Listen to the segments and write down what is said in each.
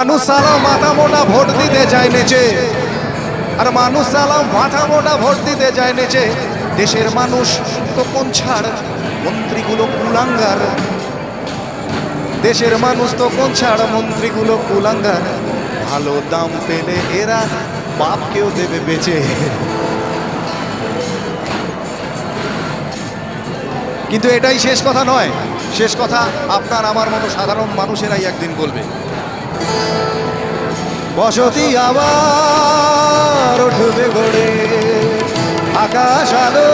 মানুষ সালা মাথা মোটা ভোট দিতে যায় নেচে, আর মানুষ সালা মাথা মোটা ভোট দিতে যায় নেচে। দেশের মানুষ তো কোন ছাড়, মন্ত্রীগুলো কুলাঙ্গার। দেশের মানুষ তো কোন ছাড়, মন্ত্রীগুলো কুলাঙ্গার। ভালো দাম পেলে এরা বাপকেও দেবে বেচে। কিন্তু এটাই শেষ কথা নয়, শেষ কথা আপনার আমার মতো সাধারণ মানুষেরাই একদিন বলবে। বসতি আবার উঠবে গড়ে, আকাশ আলো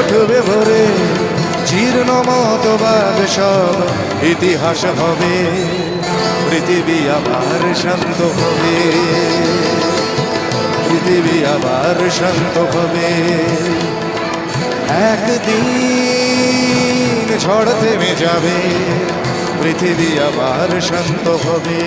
উঠবে ভরে। জীর্ণ মতবাদ সব ইতিহাস হবে, পৃথিবী আবার শান্ত হবে, পৃথিবী আবার শান্ত হবে। একদিন ঝড় থেমে যাবে, পৃথিবী আবার শান্ত হবে।